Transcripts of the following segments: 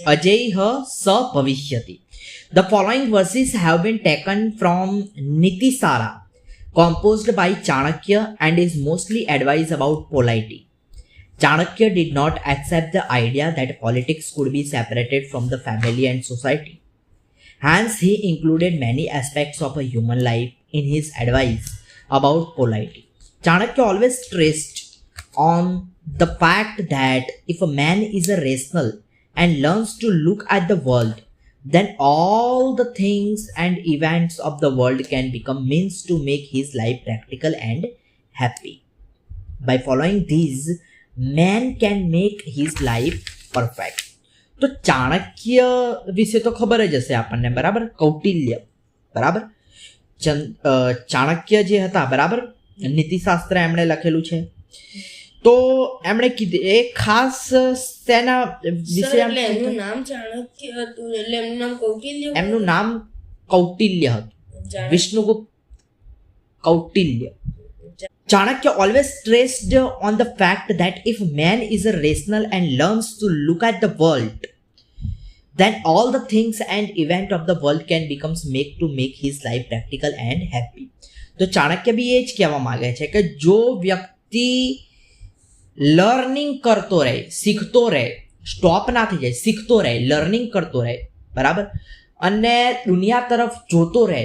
Ajayah sa bhavishyati. The following verses have been taken from Nitisara, composed by Chanakya, and is mostly advice about polity. Chanakya did not accept the idea that politics could be separated from the family and society. Hence, he included many aspects of a human life in his advice about polity. Chanakya always stressed on the fact that if a man is a rational and learns to look at the world, then all the things and events of the world can become means to make his life practical and happy. By following these, man can make his life perfect. તો ચાણક્ય વિશે તો ખબર જ હશે આપણને, બરાબર? કૌટિલ્ય, બરાબર? ચાણક્ય જે હતા, બરાબર, નીતિશાસ્ત્ર એમણે લખેલું છે. તો એમણે કીધું એ ખાસ તેના વિશે એમનું નામ ચાણક્ય હતું, એટલે એમનું નામ કૌટિલ્ય. એમનું નામ કૌટિલ્ય હતું, Vishnugupta Kautilya. Chanakya always stressed on the fact that if man is a rational and learns to look at the world, then all the things and event of the world can becomes make his life practical and happy. તો ચાણક્ય બી એ જ કહેવા માંગે છે કે જો વ્યક્તિ learning કરતો રહે, શીખતો રહે, સ્ટોપ ના થઈ જાય, શીખતો રહે, લર્નિંગ કરતો રહે, બરાબર, અને દુનિયા તરફ જોતો રહે,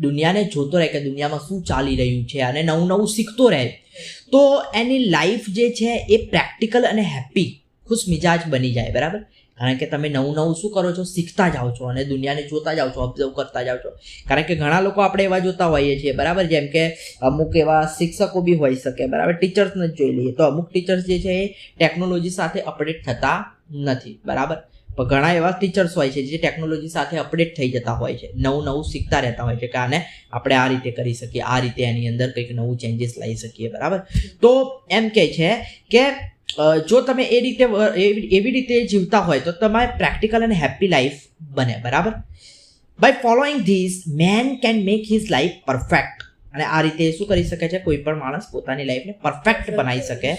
દુનિયાને જોતો રહે કે દુનિયામાં શું ચાલી રહ્યું છે અને નવું નવું શીખતો રહે, તો એની લાઈફ જે છે એ પ્રેક્ટિકલ અને હેપી, ખુશ મિજાજ બની જાય, બરાબર? કારણ કે તમે નવું નવું શું કરો છો? શીખતા જાઓ છો અને દુનિયાને જોતા જાઓ છો, ઓબ્ઝર્વ કરતા જાઓ છો. કારણ કે ઘણા લોકો આપણે એવા જોતા હોઈએ છીએ, બરાબર, જેમ કે અમુક એવા શિક્ષકો બી હોઈ શકે, બરાબર, ટીચર્સને જ જોઈ લઈએ તો અમુક ટીચર્સ જે છે એ ટેકનોલોજી સાથે અપડેટ થતા નથી, બરાબર, પણ ઘણા એવા ટીચર્સ હોય છે જે ટેકનોલોજી સાથે અપડેટ થઈ જતા હોય છે, નવું નવું શીખતા રહેતા હોય છે કે આને આપણે આ રીતે કરી શકીએ, આ રીતે એની અંદર કંઈક નવું ચેન્જીસ લાવી શકીએ, બરાબર. તો એમ કહે છે કે જો તમે એવી રીતે જીવતા હોય તો તમારે પ્રેક્ટિકલ અને હેપી લાઈફ બને, બરાબર. By following this man can make his life perfect. અને આ રીતે શું કરી શકે છે? કોઈ પણ માણસ પોતાની લાઈફને પરફેક્ટ બનાવી શકે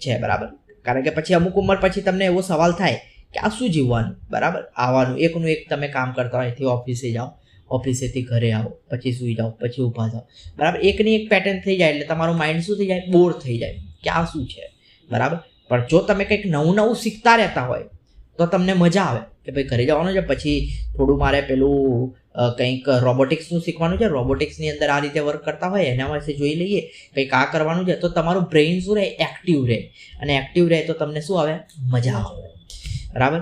છે, બરાબર. કારણ કે પછી અમુક ઉંમર પછી તમને એવો સવાલ થાય કે આ શું જીવવાનું, બરાબર, આવવાનું એકનું એક તમે કામ કરતા હોય, એથી ઓફિસે જાઓ, ઓફિસેથી ઘરે આવો, પછી સૂઈ જાઓ, પછી ઊભા જાઓ, બરાબર, એકની એક પેટર્ન થઈ જાય એટલે તમારું માઇન્ડ શું થઈ જાય? બોર થઈ જાય કે આ શું છે, બરાબર. પણ જો તમે કંઈક નવું નવું શીખતા રહેતા હોય તો તમને મજા આવે કે ભાઈ ઘરે જવાનું છે, પછી થોડું મારે પેલું કંઈક રોબોટિક્સનું શીખવાનું છે, રોબોટિક્સની અંદર આ રીતે વર્ક કરતા હોય એના વિશે જોઈ લઈએ, કંઈક આ કરવાનું છે, તો તમારું બ્રેઇન શું રહે? એક્ટિવ રહે, અને એક્ટિવ રહે તો તમને શું આવે? મજા આવે, બરાબર.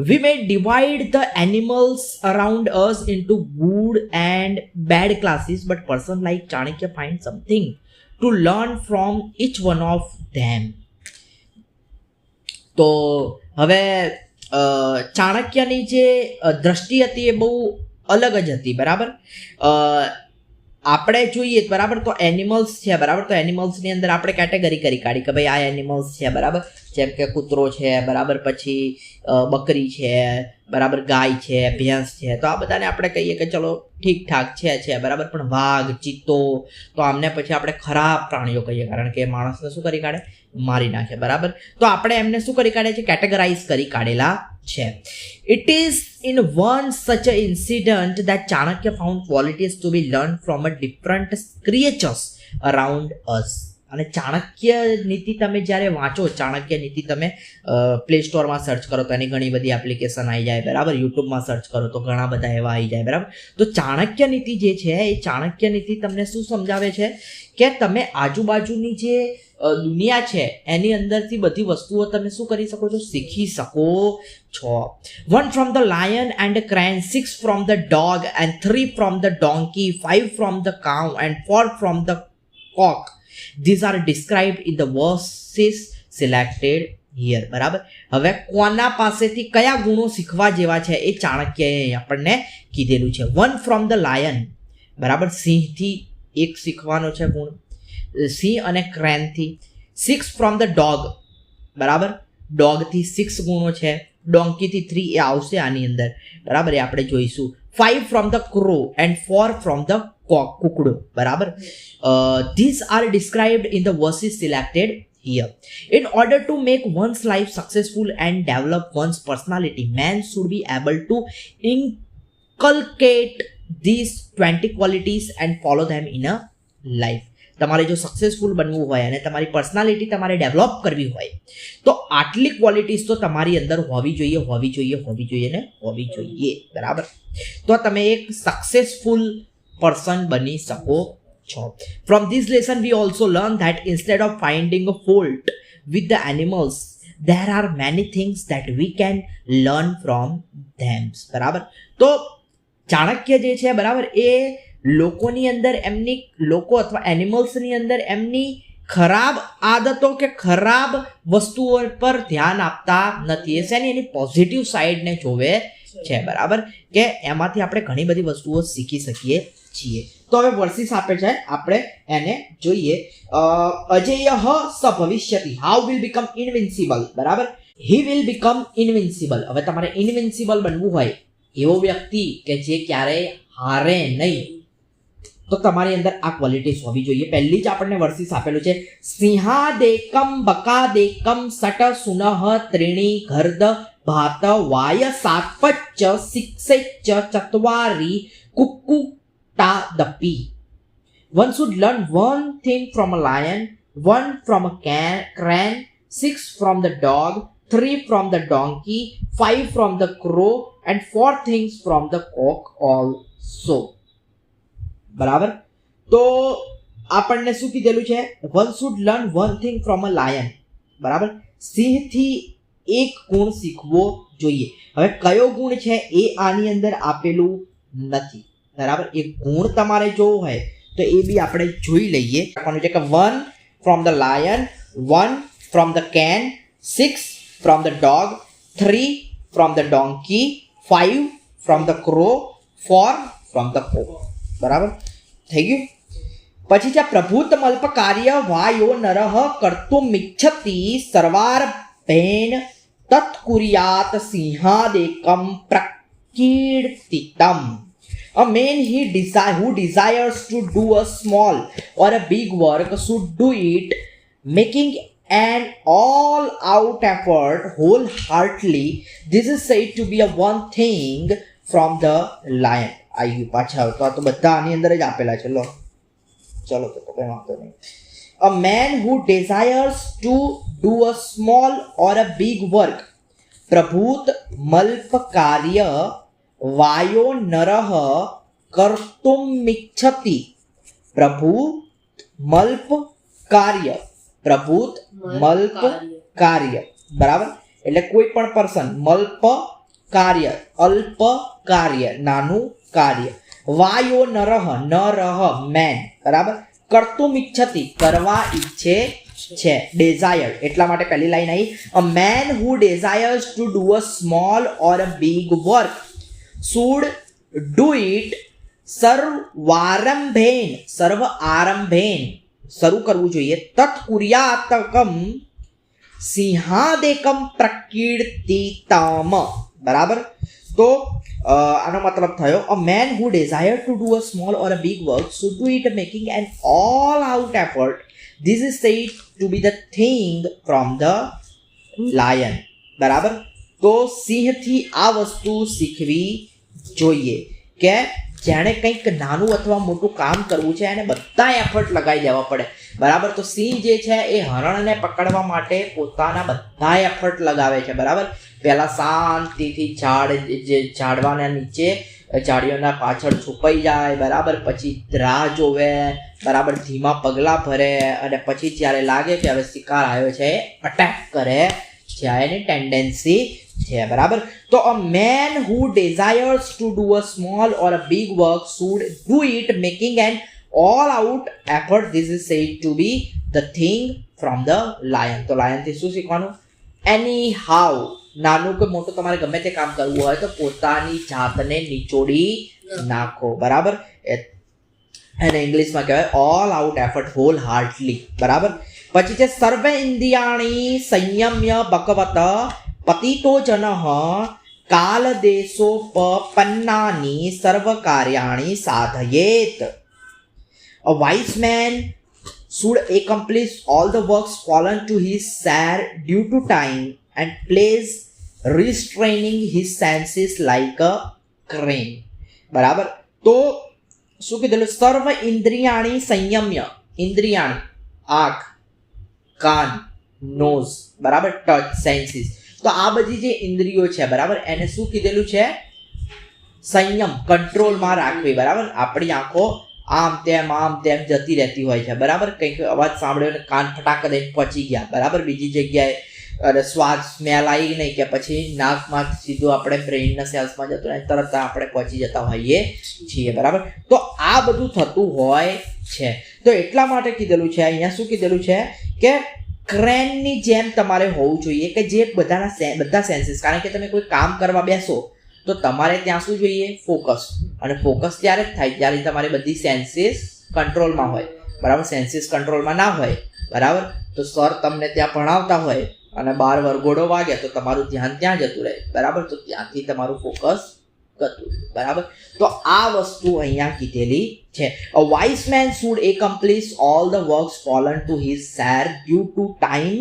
We may divide the animals around us into good and bad classes, but person like Chanakya find something to learn from each one of them. તો હવે ચાણક્યની જે દ્રષ્ટિ હતી એ બહુ અલગ જ હતી, બરાબર. આપણે જોઈએ, બરાબર, તો એનિમલ્સ છે, બરાબર, તો એનિમલ્સની અંદર આપણે કેટેગરી કરી કાઢી કે ભાઈ આ એનિમલ્સ છે, બરાબર, જેમ કે કૂતરો છે, બરાબર, પછી બકરી છે, બરાબર, ગાય છે, ભેંસ છે, તો આ બધાને આપણે કહીએ કે ચલો ઠીકઠાક છે, બરાબર. પણ વાઘ, ચિત્તો, તો આમને પછી આપણે ખરાબ પ્રાણીઓ કહીએ, કારણ કે માણસને શું કરી કાઢે? મારી નાખે, બરાબર. તો આપણે એમને શું કરી કાઢે છે? કેટેગરાઇઝ કરી કાઢેલા છે. It is in one such an incident that Chanakya found qualities to be learned from a different creatures around us. અને ચાણક્ય નીતિ તમે જ્યારે વાંચો, ચાણક્ય નીતિ તમે પ્લે સ્ટોરમાં સર્ચ કરો તો એની ઘણી બધી એપ્લિકેશન આવી જાય, બરાબર, યુટ્યુબમાં સર્ચ કરો તો ઘણા બધા એવા આવી જાય, બરાબર. તો ચાણક્ય નીતિ જે છે એ ચાણક્ય નીતિ તમને શું સમજાવે છે કે તમે આજુબાજુની જે દુનિયા છે એની અંદરથી બધી વસ્તુઓ તમે શું કરી શકો છો? શીખી શકો છો. 1 from the lion and a crane, 6 from the dog and 3 from the donkey, 5 from the cow and 4 from the cock. These are described in the verses selected here, બરાબર. હવે કોના પાસેથી કયા ગુણો શીખવા જેવા છે એ ચાણક્યએ આપણને કીધેલું છે. 1 from the lion, બરાબર, સિંહથી એક શીખવાનો છે ગુણ, સિંહ અને ક્રેનથી. 6 from the dog, બરાબર, ડોગથી 6 ગુણો છે, ડોંકીથી 3 એ આવશે આની અંદર, બરાબર, એ આપણે જોઈશું. 5 from the crow and 4 from the cock, કુકડો, બરાબર. These are described in the verses selected here. In order to make one's life successful and develop one's personality, man should be able to inculcate these 20 qualities and follow them in a life. તમારે જો successful બનવું હોય અને તમારી personality તમારે develop કરવી હોય તો આટલી ક્વોલિટીઝ તો તમારી અંદર હોવી જોઈએ ને હોવી જોઈએ, બરાબર? તો તમે એક સક્સેસફુલ પર્સન બની શકો છો. From this lesson we also learn that instead of finding a fault with the animals, there are many things that we can learn from them. બરાબર? તો ચાણક્ય જે છે, બરાબર, એ લોકોની અંદર એમની લોકો અથવા એનિમલ્સની અંદર એમની ખરાબ આદતો કે ખરાબ વસ્તુઓ પર ધ્યાન આપતા નથી. એ છે ને એની પોઝિટિવ સાઈડને જોવે છે, બરાબર, કે એમાંથી આપણે ઘણી બધી વસ્તુઓ શીખી શકીએ છીએ. તો હવે વર્સિસ આપે છે, આપણે એને જોઈએ. અજેય સ ભવિષ્યતિ, હાઉ વિલ બીકમ ઇનવિન્સિબલ, બરાબર? He will become invincible. હવે તમારે ઇનવિન્સિબલ બનવું હોય, એવો વ્યક્તિ કે જે ક્યારેય હારે નહીં, તો તમારી અંદર આ ક્વોલિટીઝ હોવી જોઈએ. પહેલી જ આપણને વર્સિસ આપેલું છે, સિંહાદેકમ બકાદેકમ સટ સુનઃ ત્રીણી ઘર્દ ભાત Y સાપચ્ચ શિક્ષેચ્ચ ચત્વારી કુક્કુટાદપી. One should learn one thing from a lion, one from a crane, 6 from the dog, 3 from the donkey, 5 from the crow, and 4 things from the cock also. બરાબર? તો આપણને શું કીધેલું છે? One should learn one thing from a lion, બરાબર? સિંહથી એક ગુણ શીખવો જોઈએ. હવે કયો ગુણ છે એ આની અંદર આપેલું નથી, બરાબર? એ ગુણ તમારે જોવો હોય તો એ બી આપણે જોઈ લઈએ. આપવાનું છે કે 1 from the lion, 1 from the crane, 6 from the dog, 3 from the donkey, 5 from the crow, 4 from the cock. બરાબર થઈ ગયું? પછી છે પ્રભુત મલ્પ કાર્ય વાયો નરહ કર્તુમિચ્છતિ સર્વારભેન તત્કુર્યાત સિંહાદેકમ પ્રકીર્તિતમ. A man who desires to do a small or a big work should do it making an all-out effort wholeheartedly. This is said to be a one thing from the lion. આવી પાછા તો બધા આની અંદર જ આપેલા છે. ચલો તો કંઈ વાંધો નહીં. A man who desires to do a small or a big work, પ્રભુત મલ્પ કાર્ય વાયો નરહ કર્તુમિચ્છતિ. પ્રભુત મલ્પ કાર્ય, પ્રભુત મલ્પ કાર્ય, બરાબર? એટલે કોઈ પણ પર્સન, મલ્પ કાર્ય, અલ્પ કાર્ય, નાનું કાર્ય, વાયો નરહ, નરહ મેન, બરાબર? કર્તુમિચ્છતિ, કરવા ઈચ્છે છે, ડેઝાયર. એટલા માટે પહેલી લાઈન આવી, a man who desires to do a small or a big work should do it સર્વારંભેન, સર્વ આરંભેન, શરૂ કરવું જોઈએ, તત્કુર્યાતકમ સિંહાદેકમ પ્રકીર્તિતમ. બરાબર? તો આનો મતલબ થયો, a man who desire to do a small or a big work should do it making an all out effort. This is said to be the thing from the lion. બરાબર? તો સિંહથી આ વસ્તુ શીખવી જોઈએ કે જેણે કંઈક નાનું અથવા મોટું કામ કરવું છે એને બધા એફર્ટ લગાવી દેવા પડે, બરાબર? તો સિંહ જે છે એ હરણને પકડવા માટે પોતાના બધા એફર્ટ લગાવે છે, બરાબર? પહેલા શાંતિથી ઝાડવાના નીચે, ઝાડીઓના પાછળ છુપાઈ જાય, બરાબર? પછી રાહ જોવે, બરાબર? ધીમા પગલાં ભરે અને પછી જ્યારે લાગે કે હવે શિકાર આવ્યો છે અટેક કરે છે, એની ટેન્ડન્સી છે, બરાબર? તો a man who desires to do a small or a big work should do it making an all out effort. This is said to be the thing from the lion. તો lion થી શું શીખવાનું? એની how, નાનું કે મોટું તમારે ગમે તે કામ કરવું હોય તો પોતાની જાતને નિચોડી નાખો, બરાબર? એને ઇંગ્લિશમાં કહેવાય ઓલ આઉટ એફર્ટ હોલ હાર્ટલી, બરાબર? પછી છે સર્વ ઇન્દ્રિયાણી સંયમ્ય બકવત પતિતો જનઃ કાલદેશોપન્નાની સર્વ કાર્યાણી સાધયેત. A wise man should accomplish all the works fallen to his share due to time and place, restraining his senses like a crane. બરાબર. તો શું કીધેલું? સર્વ ઇન્દ્રિયાણી સંયમ્ય. ઇન્દ્રિયાણી આંખ, કાન, નોઝ, બરાબર, ટચ, સેન્સીસ. તો આ બધી જે ઇન્દ્રિયો છે, બરાબર, એને શું કીધેલું છે? સંયમ, કંટ્રોલમાં રાખવી. બરાબર. આપણી આંખો આમ તેમ જતી રહેતી હોય છે, બરાબર. કંઈક અવાજ સાંભળ્યો ને કાન ફટાક દઈને પહોંચી ગયા, બરાબર, બીજી જગ્યાએ. અને સ્વાદ સ્મેલ આવી નહીં કે પછી નાકમાં સીધું આપણે બ્રેઇનના સેલ્સમાં જતું રહે, તરત આપણે પહોંચી જતા હોઈએ છીએ, બરાબર. તો આ બધું થતું હોય છે. તો એટલા માટે કીધેલું છે અહીંયા, શું કીધેલું છે કે ક્રેનની જેમ તમારે હોવું જોઈએ કે જે બધા સેન્સીસ, કારણ કે તમે કોઈ કામ કરવા બેસો તો તમારે ત્યાં શું જોઈએ? ફોકસ. અને ફોકસ ત્યારે જ થાય જ્યારે તમારી બધી સેન્સીસ કંટ્રોલમાં હોય, બરાબર. સેન્સીસ કંટ્રોલમાં ના હોય, બરાબર, તો સર તમને ત્યાં ભણાવતા હોય અને 12 વરઘોડો વાગે તો તમારું ધ્યાન ત્યાં જતું રહે, બરાબર. તો ત્યાંથી તમારું ફોકસ ગતું, બરાબર. તો આ વસ્તુ અહીંયા કીધેલી છે. A wise man should accomplish all the works fallen to his share due to time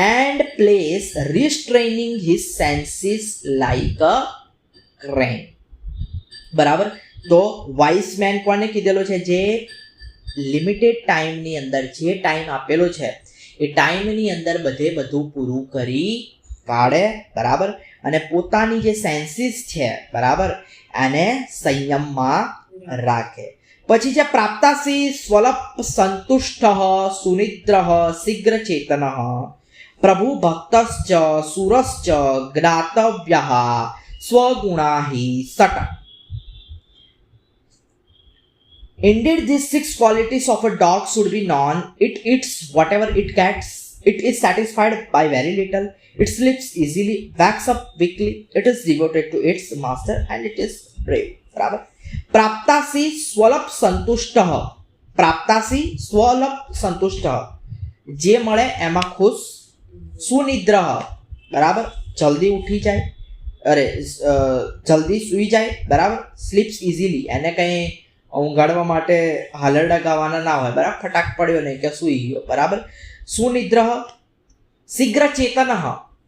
and place, restraining his senses like a crane. બરાબર. તો વાઇસ મેન કોને કીધેલો છે? જે લિમિટેડ ટાઈમની અંદર, જે ટાઈમ આપેલો છે એ ટાઈમની અંદર બધું પૂરું કરી કાઢે, બરાબર. અને પોતાની જે સેન્સીસ છે, બરાબર, એને સંયમમાં રાખે. પછી છે પ્રાપ્તાસી સ્વલપ સંતુષ્ટ સુનિદ્ર શીઘ્ર ચેતન પ્રભુ ભક્તશ્ચ સુરશ્ચ જ્ઞાતવ્ય સ્વગુણા હિ સટ. Indeed, these 6 qualities of a dog should be known. It eats whatever it gets. It is satisfied by very little. It sleeps easily, wakes up quickly. It is devoted to its master and it is brave. બરાબર. પ્રાપ્તાસી સ્વલપ સંતુષ્ટ. પ્રાપ્તાસી સ્વલપ સંતુષ્ટ. જે મળે એમાં ખુશ. સુનિદ્ર, બરાબર, જલ્દી ઉઠી જાય, જલ્દી સૂઈ જાય, બરાબર. સ્લીપ્સ ઇઝીલી, એને કંઈ ઊંઘાડવા માટે હાલરડા ગાવાના ના હોય, બરાબર. ફટાક પડ્યો નહીં કે સૂઈ ગયો, બરાબર. સુનિદ્ર, શીઘ્ર ચેતન,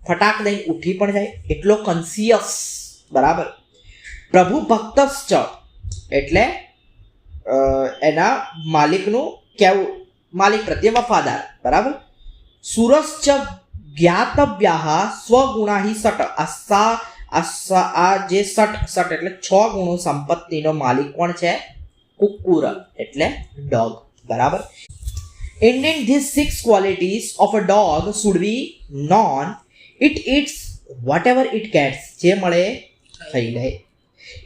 ફટાક દઈને ઉઠી પણ જાય, એટલો કોન્સિયસ, બરાબર. પ્રભુ ભક્તશ્ચ, એટલે એના માલિકનું કેવું, માલિક પ્રત્યે વફાદાર, બરાબર. સુરશ્ચ જ્ઞાતવ્ય સ્વગુણા હિ સટ. આ જે સટ એટલે 6 ગુણો સંપત્તિનો માલિક કોણ છે? કુક્કુર એટલે ડોગ, બરાબર. Indeed, these 6 qualities of a dog should be known. It eats whatever it gets. જે મળે ખાઈ લે.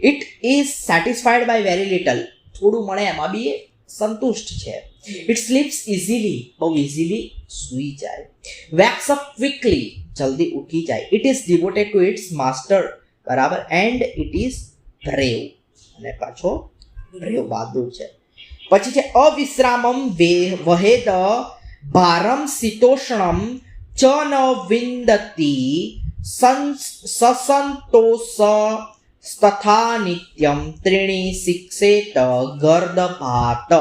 It is satisfied by very little. થોડું મળે એમાં બી સંતુષ્ટ છે. It sleeps easily. બહુ ઇઝીલી સૂઈ જાય. Wakes up quickly. જલ્દી ઉઠી જાય. It is devoted to its master, બરાબર. And it is brave. અને પાછો brave બહાદુર છે. પછી છે અવિશ્રામમ વહેદ ભારમ શીતોષ્ણમ ચ ન વિંદતિ સસંતોષ તથા નિત્યમ ત્રીણી શિક્ષેત ગર્દભાત.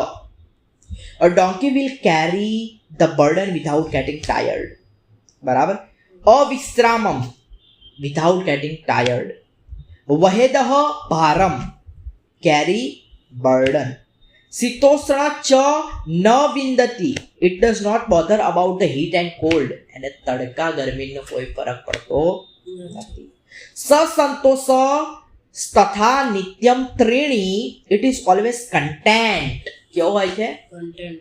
A donkey will carry the burden without getting tired, બરાબર. અવિશ્રામમ, without getting tired. વહેદઃ ભારમ, carry burden. શીતોષ્ણ ચ ન વિંદતિ, it does not bother about the heat and cold. એને તડકા ગરમીનો કોઈ ફરક પડતો નથી. સસંતોષ તથા નિત્યમ ત્રીણી, it is always content. કેવો હોય છે? Content.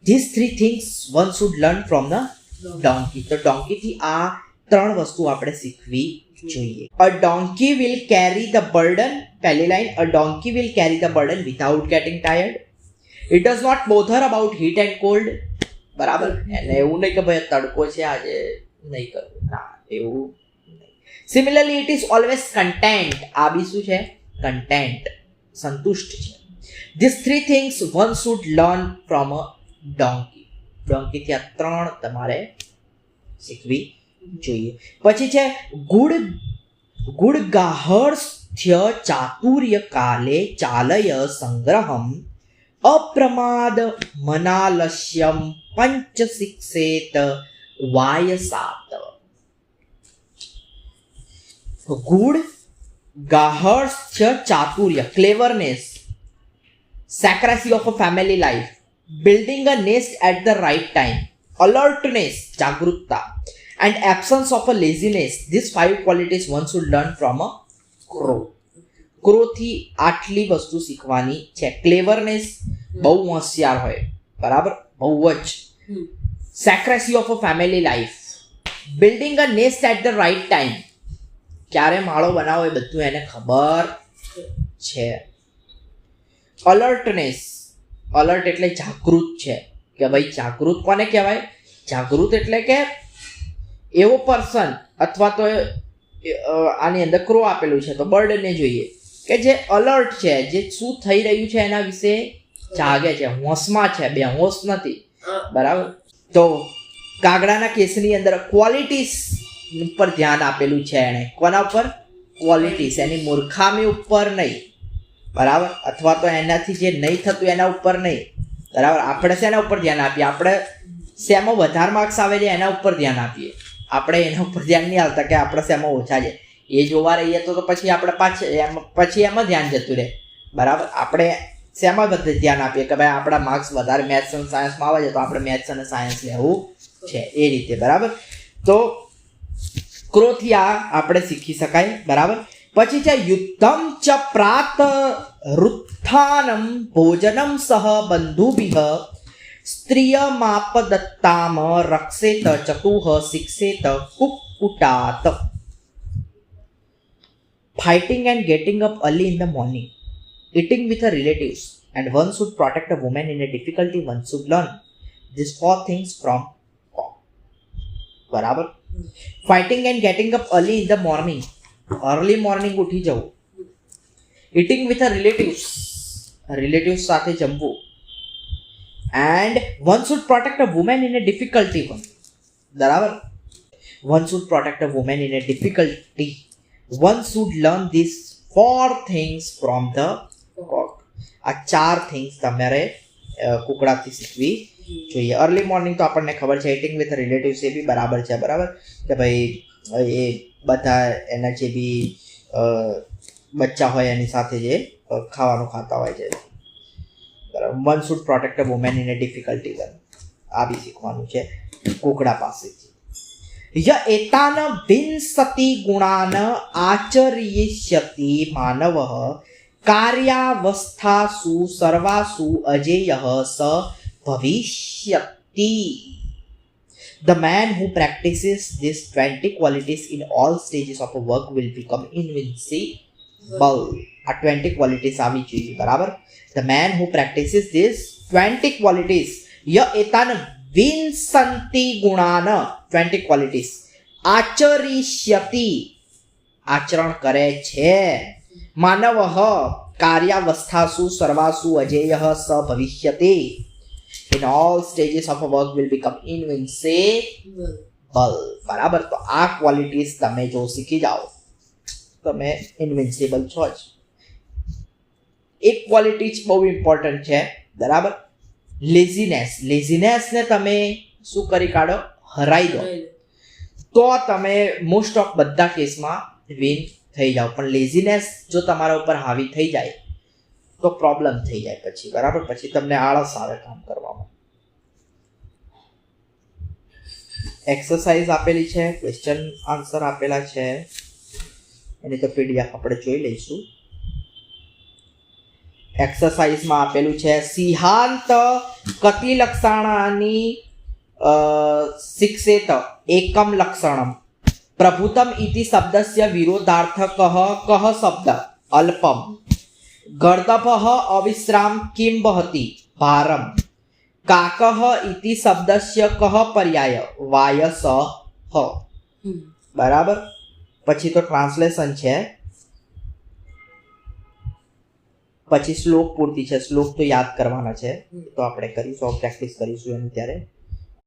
These 3 things one should learn from the donkey. તો donkey થી આ 3 વસ્તુ આપણે શીખવી જોઈએ. A donkey will carry the burden. પહેલી line, a donkey will carry the burden without getting tired. It does not bother about heat and cold, બરાબર. એને એવું નહીં કે ભાઈ તડકો છે આજે નહીં કરવું, ના, એવું નહીં. Similarly, it is always content. આ બી શું છે? Content, સંતુષ્ટ છે. These 3 things one should learn from a donkey. donkey થી આ 3 તમારે શીખવી જોઈએ. પછી છે ગુડગાહર્સ્થ્ય ચાતુર્ય કાલે ચાલય સંગ્રહમ અપ્રમાદ મનાલસ્યમ પંચ શિક્ષેત વાયસાત. ગુડ ગાહર્ષ્ય ચાતુર્ય cleverness, saccracy of a family life, building a nest at the right time, alertness, jagrutta, and absence of a laziness. These 5 qualities one should learn from a crow. Crow થી આટલી વસ્તુ શીખવાની છે. ક્લેવરનેસ, બહુ હોશિયાર હોય, બરાબર, બહુ જ. saccracy of a family life, building a nest at the right time, ક્યારે માળો બનાવો એ બધું એને ખબર છે. અલર્ટનેસ, અલર્ટ એટલે જાગૃત છે, કે ભાઈ જાગૃત કોને કહેવાય? જાગૃત એટલે કે એવો પર્સન, અથવા તો આની અંદર ક્રો આપેલું છે તો બર્ડને જોઈએ કે જે અલર્ટ છે, જે શું થઈ રહ્યું છે એના વિશે જાગે છે, હોશમાં છે, બેહોશ નથી, બરાબર. તો કાગડાના કેસની અંદર ક્વોલિટીઝ ઉપર ધ્યાન આપેલું છે એણે. કોના ઉપર? ક્વોલિટીઝ, એની મૂર્ખામી ઉપર નહીં, બરાબર, અથવા તો એનાથી જે નહીં થતું એના ઉપર નહીં, બરાબર. આપણે શેના ઉપર ધ્યાન આપીએ? આપણે શેમાં વધારે માર્ક્સ આવે છે એના ઉપર ધ્યાન આપીએ. આપણે એના ઉપર ધ્યાન નહીં આવતા કે આપણે શેમાં ઓછા છે એ જોવા રહીએ તો પછી આપણે પછી એમાં ધ્યાન જતું રહે, બરાબર. આપણે શેમાં બધે ધ્યાન આપીએ કે ભાઈ આપણા માર્ક્સ વધારે મેથ્સ અને સાયન્સમાં આવે છે તો આપણે મેથ્સ અને સાયન્સ લેવું છે, એ રીતે, બરાબર. તો ક્રોથી આ આપણે શીખી શકાય, બરાબર. પછી છે યુદ્ધમ ચ પ્રાત રુત્થાનમ ભોજનમ સહ બંધુભિઃ સ્ત્રિયમાપદત્તામ રક્ષેત ચતુઃ શિક્ષેત કુક્કુટાત. Fighting and getting up early in the morning, eating with her relatives, and one should protect a woman in a difficulty. One should learn these 4 things from cock. બરાબર. Fighting and getting up early in the morning, early morning ઉઠી જવું. Eating with her relatives, relatives સાથે જમવું. And one should protect a woman in a difficulty one. બરાબર. One should protect a woman in a difficulty. One should learn these 4 things from the cock. આ 4 things તમારે કુકડાથી શીખવી જોઈએ. Early morning તો આપણને ખબર છે, ઇટિંગ વિથ રિલેટિવ્સ એ બી બરાબર છે, બરાબર, કે ભાઈ એ બધા એના જે બી બચ્ચા હોય એની સાથે જે ખાવાનું ખાતા હોય છે, બરાબર. One should protect a woman in a difficulty one, આ બી શીખવાનું છે કુકડા પાસેથી. ય એતાન વિંશતિ ગુણાન આચર્યિષ્યતિ માનવઃ કાર્યાવસ્થાસુ સર્વાસુ અજેયઃ સ ભવિષ્યતિ. The man who practices these 20 qualities in all stages of a work will become invincible. આ 20 qualities આવી જોઈએ, બરાબર. The man who practices these 20 qualities, y એતાન વિંશતિ ગુણાન, 20 qualities, આચરિષ્યતિ, આચરણ કરે છે, માનવઃ કાર્યાવસ્થાસુ સર્વાસુ અજેયઃ સ ભવિષ્યતિ. In all stages of a work will become invincible. બરાબર. તો આ ક્વોલિટીઝ તમે જો શીખી જાઓ તમે ઇન્વિન્સિબલ છો જ. એક ક્વોલિટી જ બહુ ઇમ્પોર્ટન્ટ છે, બરાબર. લેઝીનેસ, લેઝીનેસને તમે શું કરી કાઢો? હરાઈ દો તો તમે મોસ્ટ ઓફ બધા કેસમાં વિન થઈ જાઓ. પણ લેઝીનેસ જો તમારા ઉપર હાવી થઈ જાય તો પ્રોબ્લેમ થઈ જાય પછી, બરાબર. પછી તમને આળસ આવે કામ કરવામાં. એક્સરસાઇઝ આપેલી છે, ક્વેશ્ચન આન્સર આપેલા છે, એની તો પીડીએફ આપણે જોઈ લઈશું. એક્સરસાઇઝમાં આપેલું છે સિહાંત કતિ લક્ષણાની શિક્ષેત એકમ લક્ષણમ પ્રભુતમ ઇતિ શબ્દસ્ય વિરોધાર્થકઃ કઃ શબ્દ અલ્પમ ગર્દભઃ અવિશ્રામ કિમ વહતિ ભારમ કાકઃ ઇતિ શબ્દસ્ય કઃ પર્યાય વાયસઃ. બરાબર. પછી તો ટ્રાન્સલેશન છે, પછી શ્લોક પૂર્તિ છે. શ્લોક તો યાદ કરવાના છે, તો આપણે કરીશું, પ્રેક્ટિસ કરીશું એની ત્યારે.